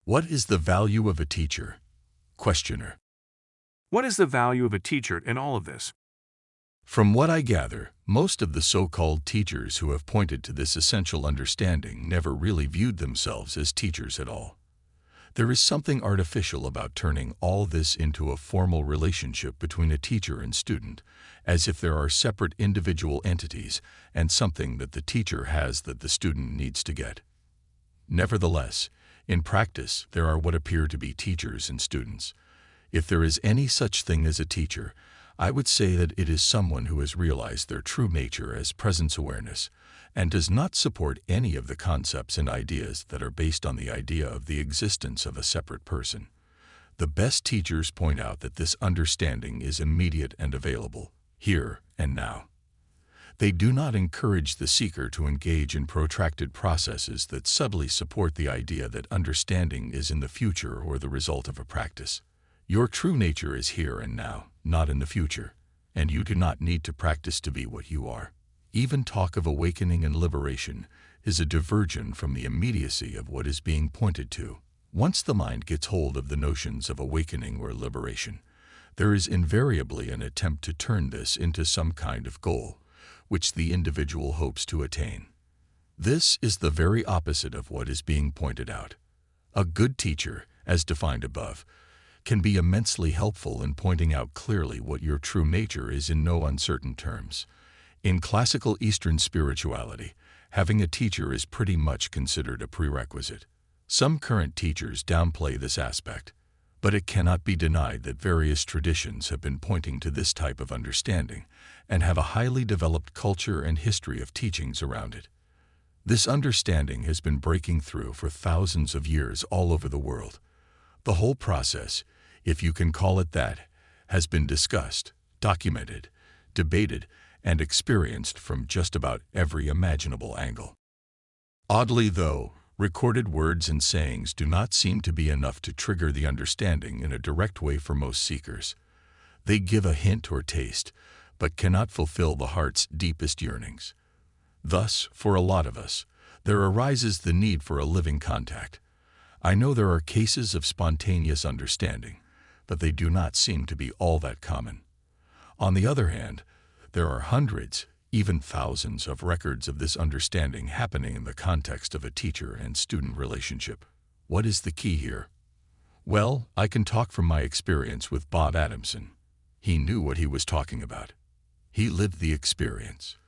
What is the value of a teacher? Questioner. What is the value of a teacher in all of this? From what I gather, most of the so-called teachers who have pointed to this essential understanding never really viewed themselves as teachers at all. There is something artificial about turning all this into a formal relationship between a teacher and student, as if there are separate individual entities and something that the teacher has that the student needs to get. Nevertheless, in practice, there are what appear to be teachers and students. If there is any such thing as a teacher, I would say that it is someone who has realized their true nature as presence awareness and does not support any of the concepts and ideas that are based on the idea of the existence of a separate person. The best teachers point out that this understanding is immediate and available, here and now. They do not encourage the seeker to engage in protracted processes that subtly support the idea that understanding is in the future or the result of a practice. Your true nature is here and now, not in the future, and you do not need to practice to be what you are. Even talk of awakening and liberation is a diversion from the immediacy of what is being pointed to. Once the mind gets hold of the notions of awakening or liberation, there is invariably an attempt to turn this into some kind of goal, which the individual hopes to attain. This is the very opposite of what is being pointed out. A good teacher, as defined above, can be immensely helpful in pointing out clearly what your true nature is in no uncertain terms. In classical Eastern spirituality, having a teacher is pretty much considered a prerequisite. Some current teachers downplay this aspect, but it cannot be denied that various traditions have been pointing to this type of understanding and have a highly developed culture and history of teachings around it. This understanding has been breaking through for thousands of years all over the world. The whole process, if you can call it that, has been discussed, documented, debated, and experienced from just about every imaginable angle. Oddly, though, recorded words and sayings do not seem to be enough to trigger the understanding in a direct way for most seekers. They give a hint or taste, but cannot fulfill the heart's deepest yearnings. Thus, for a lot of us, there arises the need for a living contact. I know there are cases of spontaneous understanding, but they do not seem to be all that common. On the other hand, there are hundreds, even thousands of records of this understanding happening in the context of a teacher and student relationship. What is the key here? Well, I can talk from my experience with Bob Adamson. He knew what he was talking about. He lived the experience.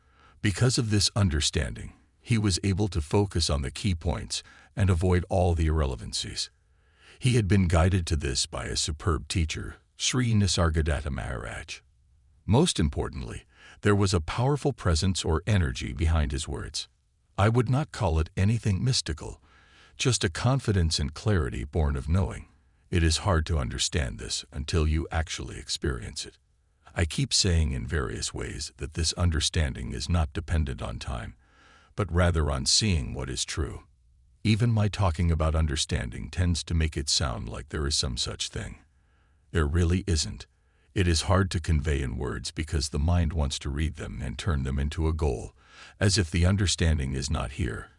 Because of this understanding, he was able to focus on the key points and avoid all the irrelevancies. He had been guided to this by a superb teacher, Sri Nisargadatta Maharaj. Most importantly, there was a powerful presence or energy behind his words. I would not call it anything mystical, just a confidence and clarity born of knowing. It is hard to understand this until you actually experience it. I keep saying in various ways that this understanding is not dependent on time, but rather on seeing what is true. Even my talking about understanding tends to make it sound like there is some such thing. There really isn't. It is hard to convey in words because the mind wants to read them and turn them into a goal, as if the understanding is not here,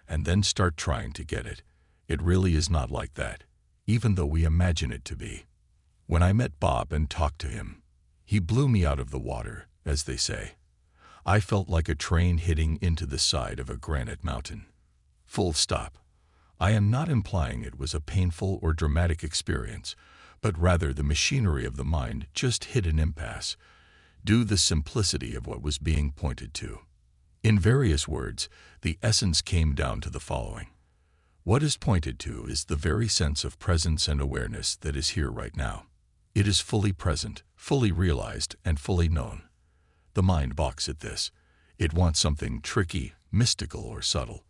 and then start trying to get it. It really is not like that, even though we imagine it to be. When I met Bob and talked to him, he blew me out of the water, as they say. I felt like a train hitting into the side of a granite mountain. Full stop. I am not implying it was a painful or dramatic experience, but rather the machinery of the mind just hit an impasse, due to the simplicity of what was being pointed to. In various words, the essence came down to the following. What is pointed to is the very sense of presence and awareness that is here right now. It is fully present, fully realized, and fully known. The mind balks at this. It wants something tricky, mystical, or subtle.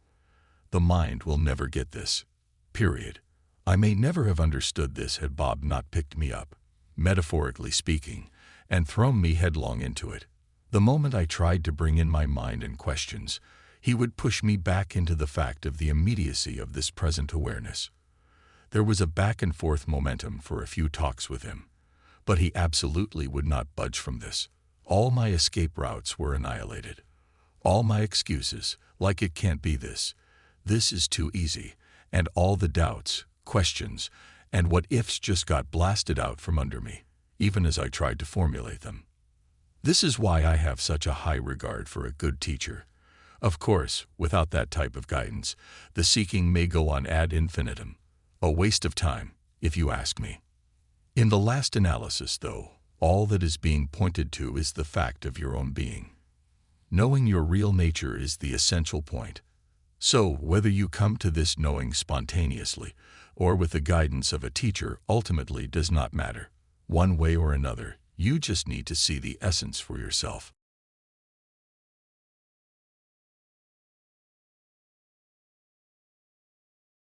The mind will never get this. Period. I may never have understood this had Bob not picked me up, metaphorically speaking, and thrown me headlong into it. The moment I tried to bring in my mind and questions, he would push me back into the fact of the immediacy of this present awareness. There was a back-and-forth momentum for a few talks with him, but he absolutely would not budge from this. All my escape routes were annihilated. All my excuses, like it can't be this is too easy, and all the doubts, questions, and what-ifs just got blasted out from under me, even as I tried to formulate them. This is why I have such a high regard for a good teacher. Of course, without that type of guidance, the seeking may go on ad infinitum, a waste of time, if you ask me. In the last analysis, though, all that is being pointed to is the fact of your own being. Knowing your real nature is the essential point. So, whether you come to this knowing spontaneously or with the guidance of a teacher ultimately does not matter. One way or another, you just need to see the essence for yourself.